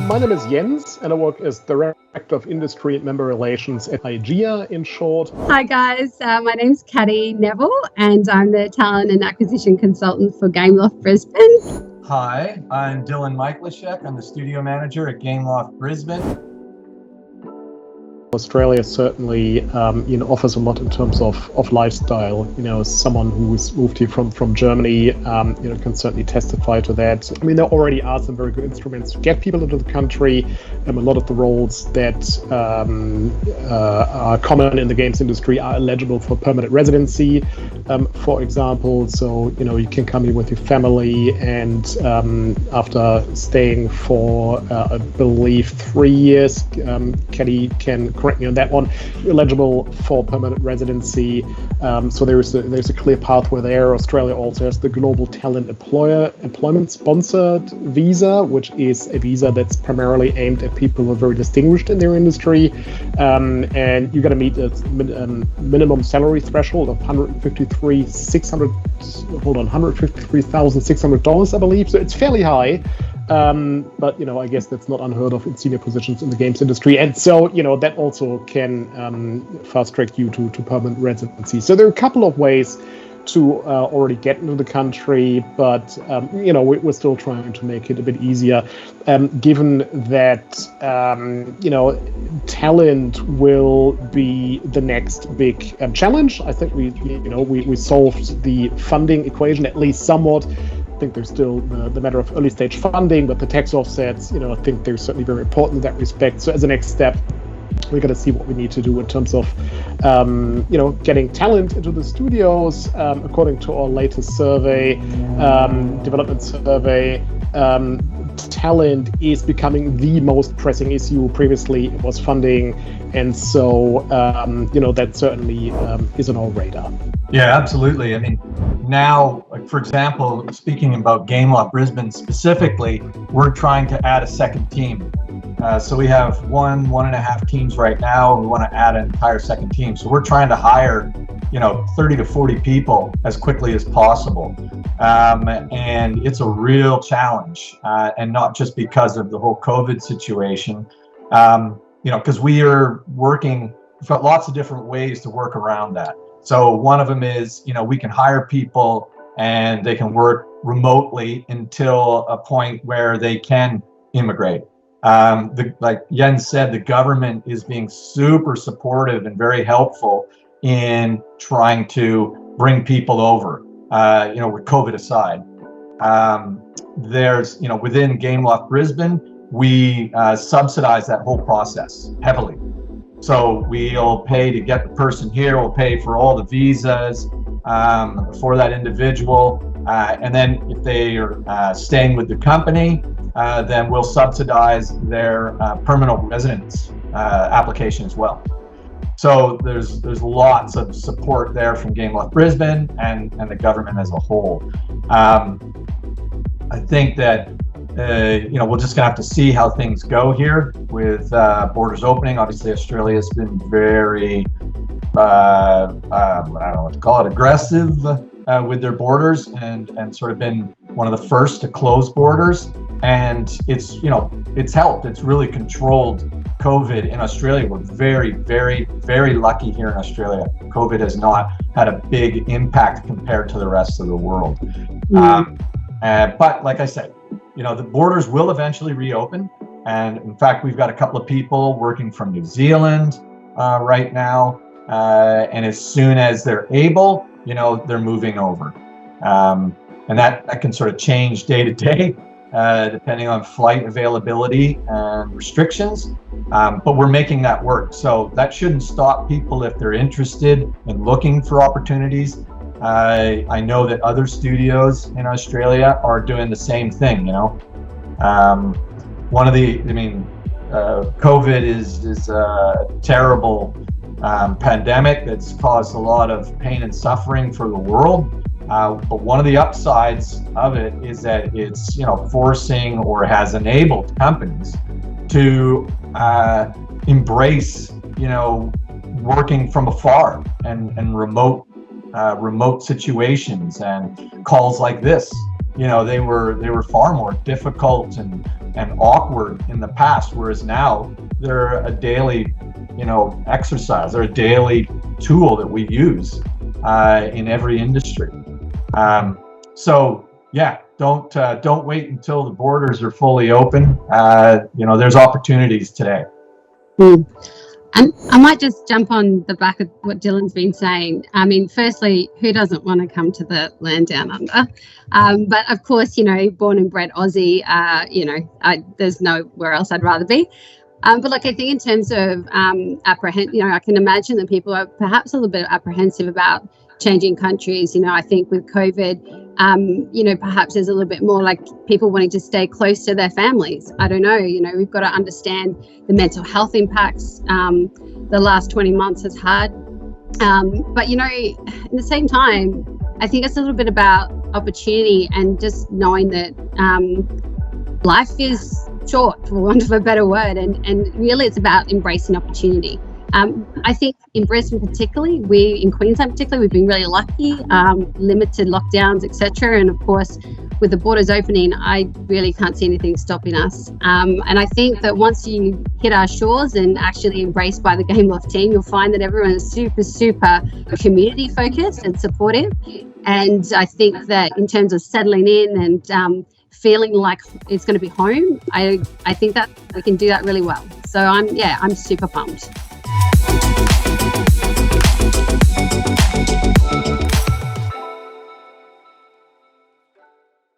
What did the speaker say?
My name is Jens, and I work as Director of Industry and Member Relations at IGEA in short. Hi guys, my name's Caddy Neville, and I'm the Talent and Acquisition Consultant for Gameloft Brisbane. Hi, I'm Dylan Michaelishek. I'm the Studio Manager at Gameloft Brisbane. Australia certainly offers a lot in terms of lifestyle. As someone who's moved here from Germany, can certainly testify to that. I mean, there already are some very good instruments to get people into the country. A lot of the roles that are common in the games industry are eligible for permanent residency, for example. So, you can come here with your family, and after staying for, I believe, 3 years, Caddy can correct me on that one, you're eligible for permanent residency. So there's a clear pathway there. Australia also has the Global Talent Employment Sponsored Visa, which is a visa that's primarily aimed at people who are very distinguished in their industry. And you got to meet a minimum salary threshold of $153,600, I believe. So it's fairly high. But I guess that's not unheard of in senior positions in the games industry, and so that also can fast track you to permanent residency. So there are a couple of ways to already get into the country, but we're still trying to make it a bit easier, given that talent will be the next big challenge. I think we solved the funding equation at least somewhat. I think there's still the matter of early stage funding, but the tax offsets, I think they're certainly very important in that respect. So as a next step, we're going to see what we need to do in terms of, getting talent into the studios. According to our latest survey, development survey, talent is becoming the most pressing issue. Previously, it was funding, and so that certainly is on our radar. Yeah, absolutely. I mean, now, for example, speaking about Gameloft Brisbane specifically, we're trying to add a second team. So we have one and a half teams right now. We want to add an entire second team. So we're trying to hire, 30 to 40 people as quickly as possible. And it's a real challenge, and not just because of the whole COVID situation, because we've got lots of different ways to work around that. So one of them is, we can hire people and they can work remotely until a point where they can immigrate. Like Jens said, the government is being super supportive and very helpful in trying to bring people over, with COVID aside. There's, within Gameloft Brisbane, we subsidize that whole process heavily. So we'll pay to get the person here, we'll pay for all the visas for that individual. And then if they are staying with the company, then we'll subsidize their permanent residence application as well. So there's lots of support there from Gameloft Brisbane and the government as a whole. I think that we're just gonna have to see how things go here with borders opening. Obviously, Australia's been very, I don't know what to call it, aggressive with their borders, and sort of been one of the first to close borders. And it's helped. It's really controlled COVID in Australia. We're very, very, very lucky here in Australia. COVID has not had a big impact compared to the rest of the world. But like I said, the borders will eventually reopen. And in fact, we've got a couple of people working from New Zealand right now. And as soon as they're able, they're moving over. And that can sort of change day to day, depending on flight availability and restrictions. But we're making that work. So that shouldn't stop people if they're interested in looking for opportunities. I know that other studios in Australia are doing the same thing, COVID is a terrible pandemic that's caused a lot of pain and suffering for the world. But one of the upsides of it is that it's, forcing or has enabled companies to embrace, working from afar and remote situations and calls like this. they were far more difficult and awkward in the past, whereas now they're a daily, exercise. They're a daily tool that we use in every industry. So yeah, don't wait until the borders are fully open. There's opportunities today. And I might just jump on the back of what Dylan's been saying. I mean, firstly, who doesn't want to come to the land down under? But of course, born and bred Aussie, there's nowhere else I'd rather be. But look, I think in terms of I can imagine that people are perhaps a little bit apprehensive about changing countries. I think with COVID, perhaps there's a little bit more like people wanting to stay close to their families. I don't know, we've got to understand the mental health impacts the last 20 months has had. But, at the same time, I think it's a little bit about opportunity and just knowing that life is short, for want of a better word, and really it's about embracing opportunity. I think in Brisbane particularly, in Queensland particularly, we've been really lucky, limited lockdowns, etc. And of course, with the borders opening, I really can't see anything stopping us. And I think that once you hit our shores and actually embraced by the Gameloft team, you'll find that everyone is super, super community focused and supportive. And I think that in terms of settling in and feeling like it's going to be home, I think that we can do that really well. So I'm super pumped.